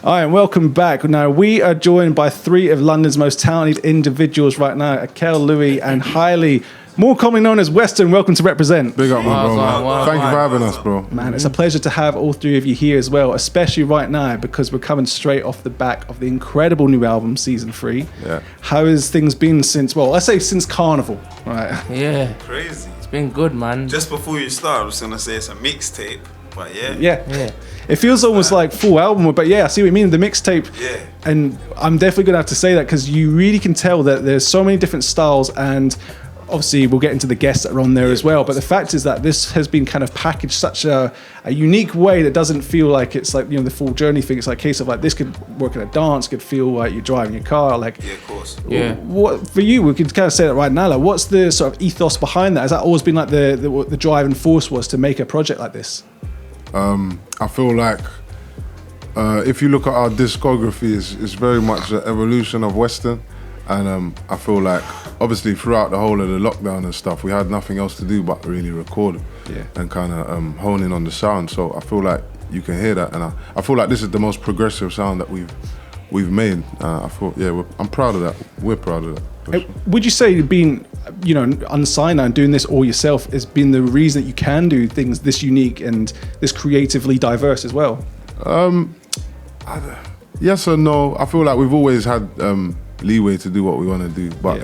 All right, welcome back. Now, we are joined by three of London's most talented individuals right now, Iké, Louis, and Hailey, more commonly known as Western. Welcome to Represent. Big up, my bro. Thank you for having us, bro. Man, it's a pleasure to have all three of you here as well, especially right now because we're coming straight off the back of the incredible new album, Season 3. Yeah. How has things been since, well, let's say since Carnival, right? Yeah. Crazy. It's been good, man. Just before you start, I was going to say it's a mixtape, but yeah. Yeah. It feels almost like full album, but yeah, I see what you mean, the mixtape. Yeah. And I'm definitely going to have to say that because you really can tell that there's so many different styles, and obviously we'll get into the guests that are on there as well. But the fact is that this has been kind of packaged such a unique way that doesn't feel like it's like, you know, the full journey thing. It's like a case of like this could work in a dance, could feel like you're driving your car. Like, Yeah, of course. Yeah. What for you? We could kind of say that right now. Like, what's the sort of ethos behind that? Has that always been like the driving force was to make a project like this? I feel like if you look at our discography, it's very much an evolution of Western. And I feel like, obviously, throughout the whole of the lockdown and stuff, we had nothing else to do but really record and kind of hone in on the sound. So I feel like you can hear that, and I feel like this is the most progressive sound that we've made. I thought, I'm proud of that. We're proud of that. For sure. Would you say being, you know, unsigned and doing this all yourself has been the reason that you can do things this unique and this creatively diverse as well? Yes or no. I feel like we've always had leeway to do what we want to do, but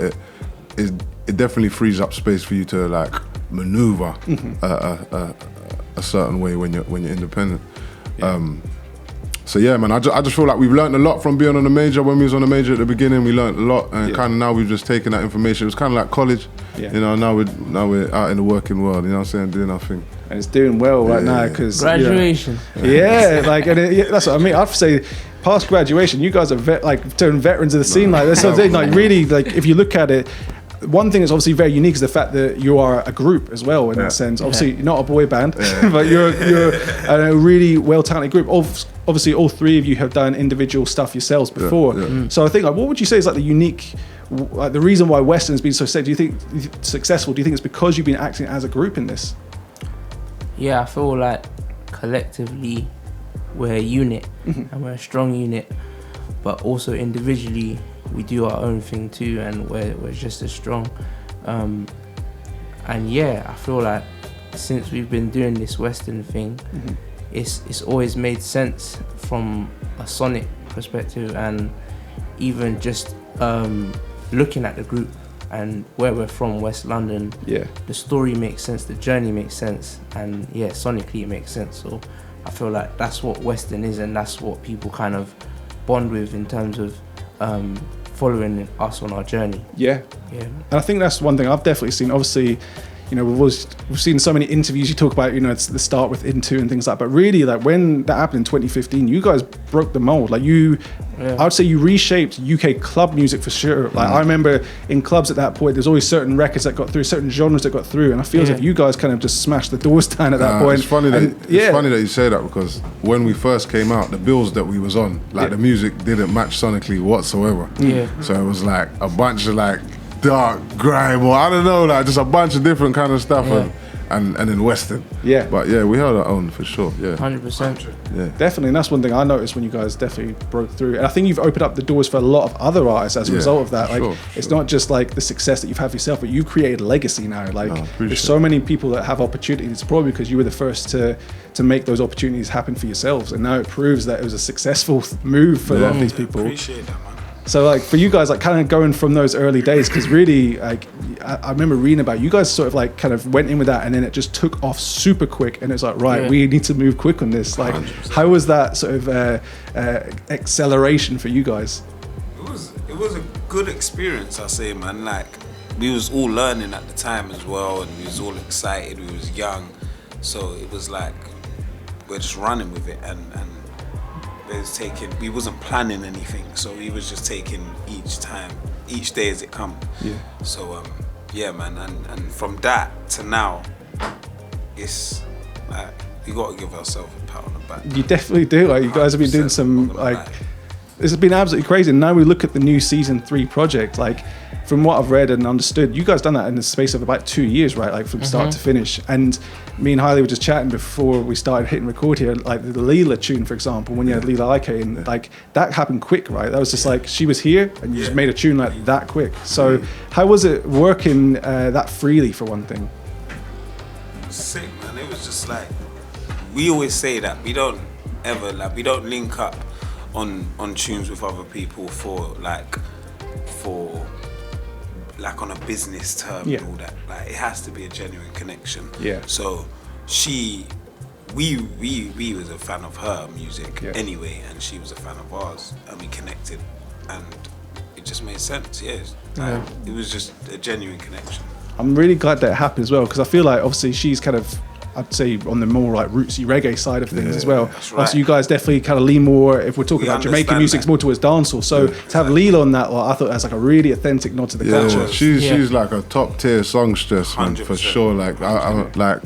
it definitely frees up space for you to like maneuver a certain way when you're independent. So yeah, man, I just feel like we've learned a lot from being on the major. When we was on the major at the beginning, we learned a lot, and kind of now we've just taken that information. It was kind of like college, you know. Now we're out in the working world, you know what I'm saying, doing our thing. And it's doing well right now because graduation. Like, and that's what I mean. I'd say, past graduation, you guys are turned veterans of the scene. Like that's something. Like really, like if you look at it. One thing that's obviously very unique is the fact that you are a group as well, in that sense. Obviously, you're not a boy band, but you're a really well-talented group. Obviously, all three of you have done individual stuff yourselves before. So I think, like, what would you say is like the unique, like the reason why Western has been so successful? Do you think it's because you've been acting as a group in this? Yeah, I feel like collectively we're a unit and we're a strong unit, but also individually we do our own thing too, and we're just as strong. And yeah, I feel like since we've been doing this Western thing, it's always made sense from a sonic perspective, and even just looking at the group and where we're from, West London, the story makes sense, the journey makes sense, and yeah, sonically it makes sense. So I feel like that's what Western is, and that's what people kind of bond with in terms of following us on our journey. Yeah. And I think that's one thing I've definitely seen. Obviously, you know, we've seen so many interviews you talk about, you know, it's the start with Into and things like that, but really, like, when that happened in 2015, you guys broke the mold. Like, I would say you reshaped UK club music for sure. Like, I remember in clubs at that point, there's always certain records that got through, certain genres that got through, and I feel as if you guys kind of just smashed the doors down at that point. It's funny that you say that, because when we first came out, the bills that we was on, like the music didn't match sonically whatsoever. So it was like a bunch of like dark grime, or I don't know, like just a bunch of different kind of stuff, and then Western. But yeah, we held our own for sure. 100%. Definitely, and that's one thing I noticed when you guys definitely broke through. And I think you've opened up the doors for a lot of other artists as a result of that. Like, it's not just like the success that you've had for yourself, but you created a legacy now. Like, there's so many people that have opportunities, probably because you were the first to make those opportunities happen for yourselves. And now it proves that it was a successful move for a lot of these people. Appreciate that, man. So, like, for you guys, like, kind of going from those early days, because really, like, I remember reading about you guys sort of like kind of went in with that, and then it just took off super quick, and it's like, right, we need to move quick on this. Like, 100%. How was that sort of acceleration for you guys? It was a good experience, I say, man. Like, we was all learning at the time as well, and we was all excited. We was young, so it was like we're just running with it, and we wasn't planning anything, so we was just taking each day as it come. So man, and from that to now, it's like we gotta give ourselves a pat on the back. You definitely do. Like, you guys have been doing some like This has been absolutely crazy. And now we look at the new season 3 project. Like, from what I've read and understood, you guys done that in the space of about 2 years, right? Like from start to finish. And me and Hailey were just chatting before we started hitting record here. Like the Lila tune, for example, when you had Lila Iké, and like that happened quick, right? That was just like she was here and you just made a tune like that quick. So how was it working that freely, for one thing? It was sick, man. It was just like, we always say that we don't link up on tunes with other people for on a business term and all that. Like, it has to be a genuine connection. Yeah. So we was a fan of her music anyway, and she was a fan of ours, and we connected, and it just made sense. It was just a genuine connection. I'm really glad that it happened as well, because I feel like obviously she's kind of, I'd say, on the more like rootsy reggae side of things as well. That's right. Also, you guys definitely kind of lean more, if we're talking about Jamaican music, more towards dancehall. So to have Lila on that, I thought that's like a really authentic nod to the culture. She's like a top tier songstress, man, for sure. Like, I like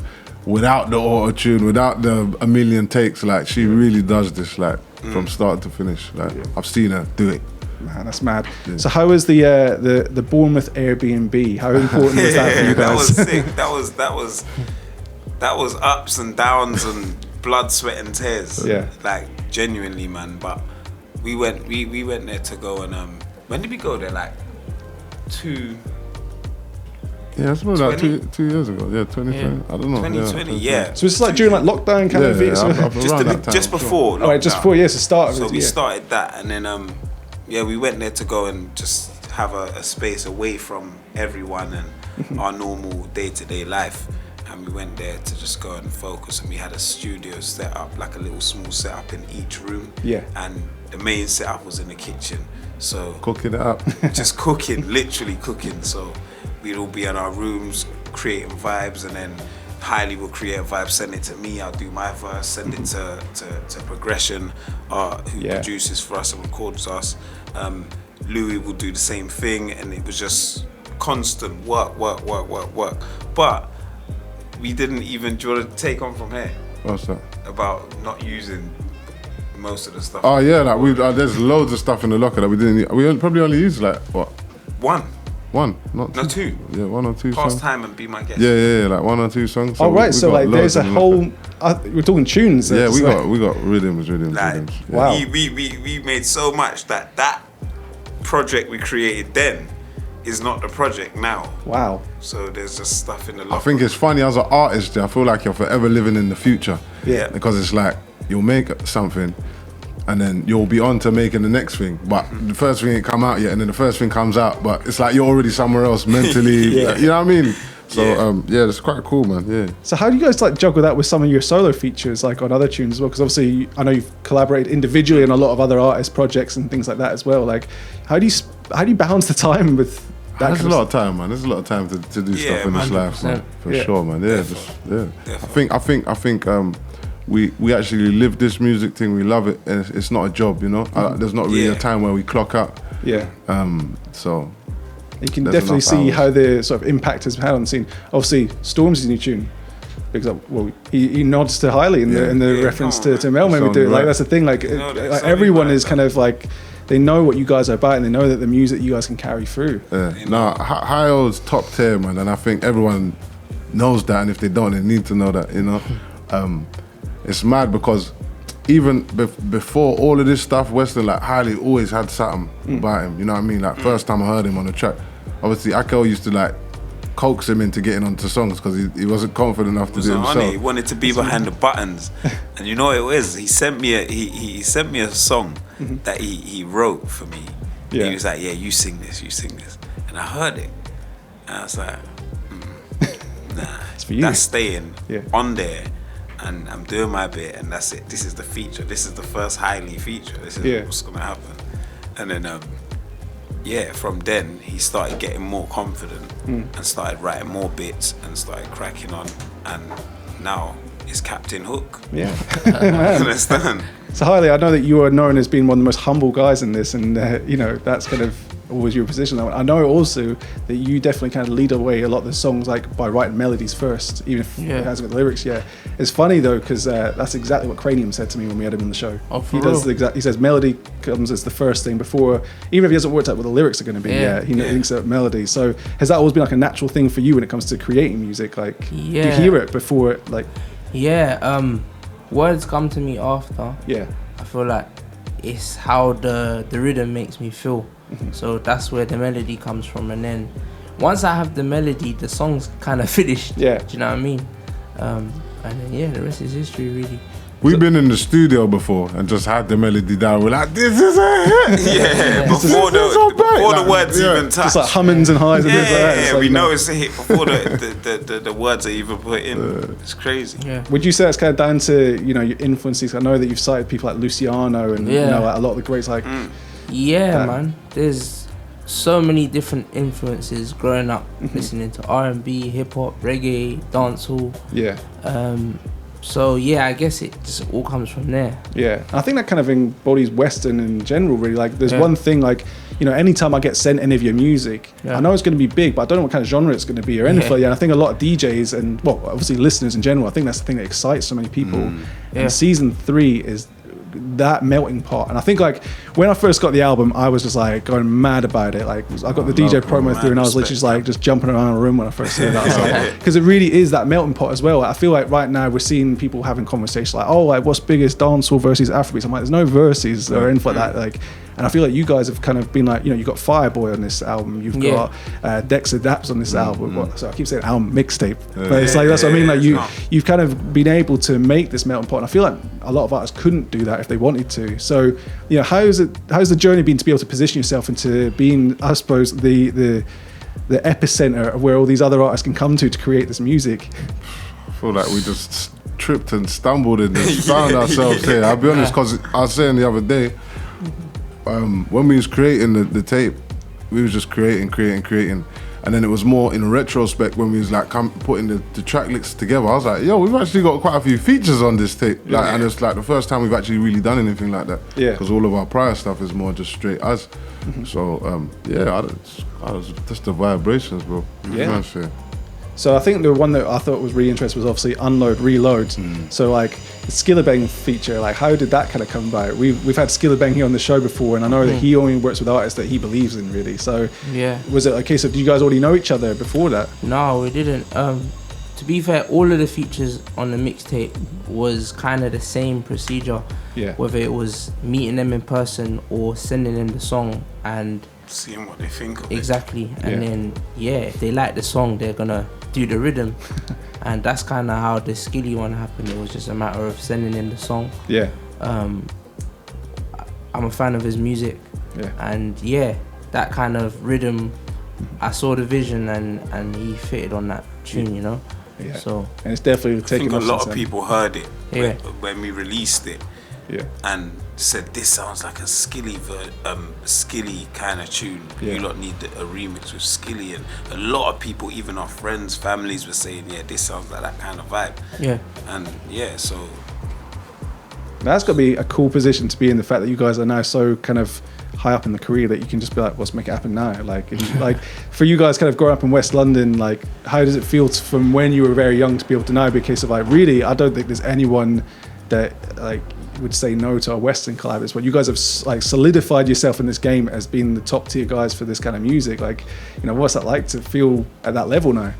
without the auto tune, without the a million takes, like she really does this like from start to finish. Like I've seen her do it. Man, that's mad. Yeah. So how was the Bournemouth Airbnb? How important was that for you guys? That was sick. That was ups and downs and blood, sweat and tears. Yeah. Like genuinely, man. But we went there to go and when did we go there? Like 2. Yeah, it's about like 2 years ago. Yeah, 2020. I don't know. 2020. Yeah. So it's like during like lockdown kind of thing. Just before. Lockdown. Right, just before. Yes, the start of it. So we started that, and then we went there to go and just have a space away from everyone and our normal day-to-day life. And we went there to just go and focus, and we had a studio set up, like a little small setup in each room. Yeah. And the main setup was in the kitchen. So cooking it up. Just cooking, literally cooking. So we'd all be in our rooms creating vibes, and then Hailey will create a vibe, send it to me, I'll do my verse, send it to Progression, who produces for us and records us. Louis will do the same thing, and it was just constant work. But we didn't even, do you want to take on from here? What's that? About not using most of the stuff. Oh yeah, like there's loads of stuff in the locker that we didn't. We probably only used like what? One, not 2. Yeah, 1 or 2 songs. Past time and Be My Guest. Yeah, like 1 or 2 songs. So right, so like there's a whole. We're talking tunes. Yeah, we got Riddims. Like, wow. We made so much that project we created then is not the project now. Wow. So there's just stuff in the locker. I think it's funny as an artist. I feel like you're forever living in the future. Yeah. Because it's like you'll make something, and then you'll be on to making the next thing, but the first thing ain't come out yet, and then the first thing comes out, but it's like you're already somewhere else mentally. You know what I mean? So it's quite cool, man. Yeah. So how do you guys like juggle that with some of your solo features, like on other tunes as well? Because obviously I know you've collaborated individually on a lot of other artist projects and things like that as well. Like how do you balance the time with that? There's a lot of time, man. There's a lot of time to do stuff in this life, man. For sure, man. I think we actually live this music thing. We love it, and it's not a job, you know. There's not really a time where we clock out. Yeah. So you can definitely see how the sort of impact has had on the scene. Obviously, Stormzy's new tune, because he nods to Hailey in the reference to Mel maybe do it. Like that's the thing. Like everyone is kind of like, they know what you guys are about, and they know that the music you guys can carry through. Hi-O's top tier, man, and I think everyone knows that, and if they don't, they need to know that, you know. It's mad because even before all of this stuff, Western, like Hailey always had something about him, you know what I mean? Like first time I heard him on the track, obviously Akel used to like coax him into getting onto songs because he wasn't confident enough to do it himself. He wanted to be behind the buttons, and you know what it was? He sent me a song that he wrote for me. Yeah. He was like, "Yeah, you sing this," and I heard it, and I was like, "Nah, it's for you. That's staying on there." And I'm doing my bit, and that's it. This is the feature. This is the first Hailey feature. This is what's gonna happen. And then, from then he started getting more confident and started writing more bits and started cracking on. And now it's Captain Hook. Yeah, understand? So Hailey, I know that you are known as being one of the most humble guys in this, and you know that's kind of always your position. I know also that you definitely kind of lead away a lot of the songs, like by writing melodies first, even if it hasn't got the lyrics yet. It's funny though, because that's exactly what Kranium said to me when we had him on the show. Oh, for real? He says melody comes as the first thing before, even if he hasn't worked out what the lyrics are going to be yet, he thinks about melody. So has that always been like a natural thing for you when it comes to creating music? Like, do you hear it before it, like? Yeah, words come to me after. Yeah. I feel like it's how the rhythm makes me feel. So that's where the melody comes from, and then once I have the melody, the song's kind of finished. Yeah. Do you know what I mean? And then the rest is history, really. We've been in the studio before and just had the melody down. We're like, this is a hit. Yeah, before the words even touch. Just like hummings and highs and things like that. Yeah, we know it's a hit before the words are even put in. It's crazy. Yeah. Would you say it's kind of down to, you know, your influences? I know that you've cited people like Luciano and, you know, like a lot of the greats like... Yeah, man. There's so many different influences growing up, listening to R&B, hip-hop, reggae, dancehall. Yeah. So yeah, I guess it just all comes from there. Yeah, I think that kind of embodies Western in general, really. Like, there's one thing, like, you know, anytime I get sent any of your music, I know it's going to be big, but I don't know what kind of genre it's going to be or anything. Yeah, I think a lot of DJs and, well, obviously listeners in general, I think that's the thing that excites so many people. And season 3 is that melting pot, and I think like when I first got the album, I was just like going mad about it. Like I got the DJ promo through, and I was literally just like just jumping around the room when I first heard that. Because it really is that melting pot as well. I feel like right now we're seeing people having conversations like, oh, like what's biggest, dancehall versus Afrobeats? I'm like, there's no verses or anything like that. Like, and I feel like you guys have kind of been like, you know, you got Fireboy on this album, you've got Dex Adapts on this album. So I keep saying album, mixtape, but it's like, that's what I mean. Like you've kind of been able to make this melting pot, and I feel like a lot of artists couldn't do that if they wanted to. So, you know, how's the journey been to be able to position yourself into being, I suppose, the epicenter of where all these other artists can come to create this music? I feel like we just tripped and stumbled and found ourselves here. I'll be honest, because I was saying the other day, when we was creating the tape, we was just creating, and then it was more in retrospect when we was like putting the track lists together. I was like, yo, we've actually got quite a few features on this tape, like, and it's like the first time we've actually really done anything like that. Yeah, because all of our prior stuff is more just straight us. So I was just the vibrations, bro. Yeah. So I think the one that I thought was really interesting was obviously Unload, Reload. So like the Skillibeng feature, like how did that kind of come about? We've had Skillibeng here on the show before, and I know that he only works with artists that he believes in, really. So was it a case of, do you guys already know each other before that? No, we didn't. To be fair, all of the features on the mixtape was kind of the same procedure. Yeah. Whether it was meeting them in person or sending them the song and seeing what they think of exactly. And then if they like the song, they're gonna do the rhythm. And that's kind of how the Skilly one happened. It was just a matter of sending in the song. Yeah. I'm a fan of his music. Yeah. And that kind of rhythm, I saw the vision and he fitted on that tune, you know. Yeah. So and it's definitely taken. I think a lot of people heard it when we released it. Yeah. And said this sounds like a Skilly kind of tune. You lot need a remix with Skilly, and a lot of people, even our friends, families, were saying, this sounds like that kind of vibe. Yeah. And so that's got to be a cool position to be in, the fact that you guys are now so kind of high up in the career that you can just be like, let's make it happen now. Like, like for you guys kind of growing up in West London, like how does it feel from when you were very young to be able to now be a case of like, really, I don't think there's anyone that like would say no to our Western collabs, but you guys have like solidified yourself in this game as being the top tier guys for this kind of music. Like, you know, what's that like to feel at that level now?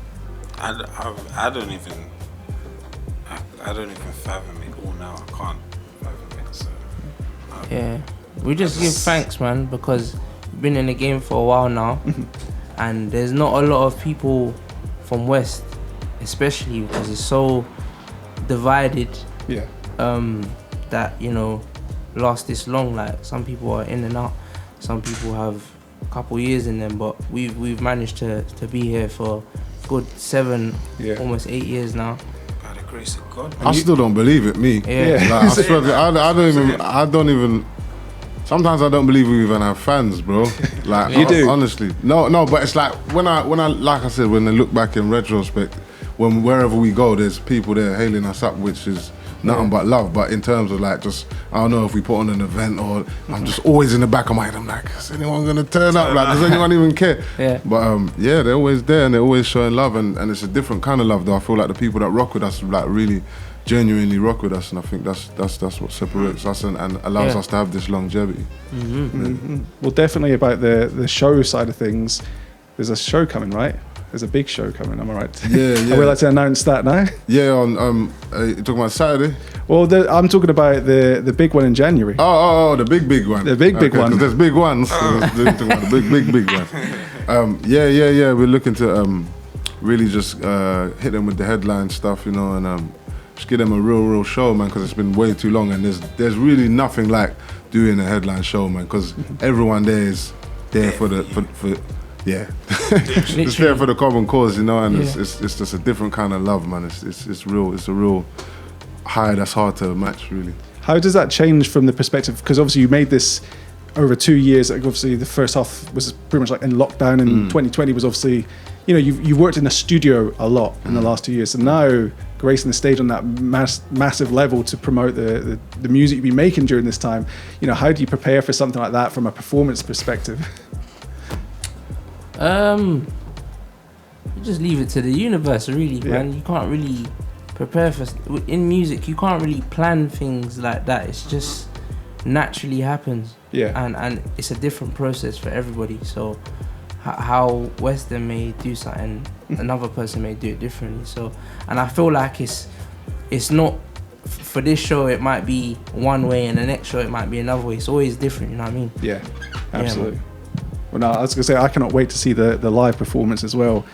I don't even fathom it all now. I can't fathom it. So we just give thanks, man, because we've been in the game for a while now, and there's not a lot of people from West, especially because it's so divided. Yeah. That, you know, last this long. Like, some people are in and out, some people have a couple years in them, but we've managed to be here for a good 7 almost 8 years now. By the grace of God. I still don't believe it, me. Like, I swear, I don't even sometimes I don't believe we even have fans, bro. Like, you do? Honestly. No, but it's like when I like I said, when I look back in retrospect, wherever we go, there's people there hailing us up, which is nothing but love. But in terms of like, just, I don't know if we put on an event, or I'm just always in the back of my head, I'm like, is anyone gonna turn up? Like, does anyone even care? But they're always there and they're always showing love, and it's a different kind of love though. I feel like the people that rock with us like really genuinely rock with us, and I think that's what separates us and allows us to have this longevity. Well, definitely about the show side of things. There's a show coming, right? There's a big show coming. Am I right? Yeah. Are we like to announce that now? Yeah, on you're talking about Saturday? Well, I'm talking about the big one in January. Oh, the big one. The big one. Because there's big ones. So we're talking about the big one. Yeah. We're looking to really just hit them with the headline stuff, you know, and just give them a real show, man, because it's been way too long, and there's really nothing like doing a headline show, man, because everyone there is there for it's there for the common cause, you know, and it's just a different kind of love, man. It's a real high that's hard to match, really. How does that change from the perspective? Because obviously you made this over 2 years. Like obviously the first half was pretty much like in lockdown, and 2020 was obviously, you know, you worked in a studio a lot in the last 2 years. So now gracing the stage on that massive level to promote the music you've been making during this time, you know, how do you prepare for something like that from a performance perspective? You just leave it to the universe, really, man. You can't really prepare for in music. You can't really plan things like that. It's just naturally happens. And it's a different process for everybody. So how Western may do something, another person may do it differently. So, and I feel like it's not for this show. It might be one way, and the next show it might be another way. It's always different. You know what I mean? Yeah, absolutely. Well, no, I was going to say, I cannot wait to see the live performance as well.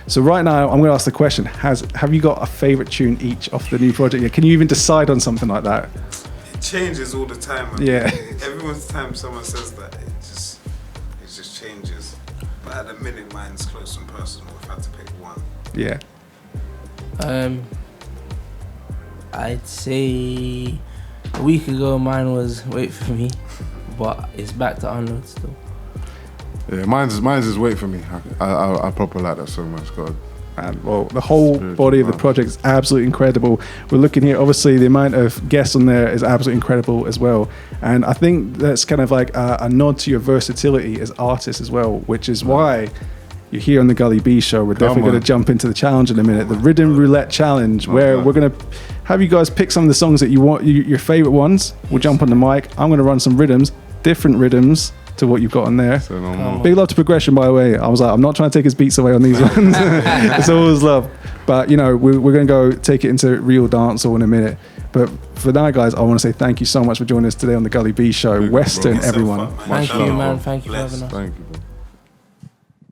So right now, I'm going to ask the question, have you got a favourite tune each off the new project? Yeah, can you even decide on something like that? It changes all the time. Man. Yeah. Everyone's time someone says that, it just changes. But at the minute, mine's close and personal if I had to pick one. Yeah. I'd say a week ago mine was Wait For Me, but it's back to Unload still. Yeah, mine's is Wait For Me. I proper like that so much, God. And well, the whole body of the project is absolutely incredible. We're looking here, obviously the amount of guests on there is absolutely incredible as well. And I think that's kind of like a nod to your versatility as artists as well, which is why you're here on the Gully B show. We're definitely going to jump into the challenge in a minute, the Riddim Roulette challenge, where we're going to have you guys pick some of the songs that you want, your favorite ones. We'll jump on the mic. I'm going to run some rhythms, different rhythms to what you've got on there. Big love to Progression, by the way. I was like, I'm not trying to take his beats away on these ones. It's always love. But, you know, we're going to go take it into real dancehall in a minute. But for now, guys, I want to say thank you so much for joining us today on the Gully B show. Western, everyone. Thank you, man. Thank you for having us. Thank you.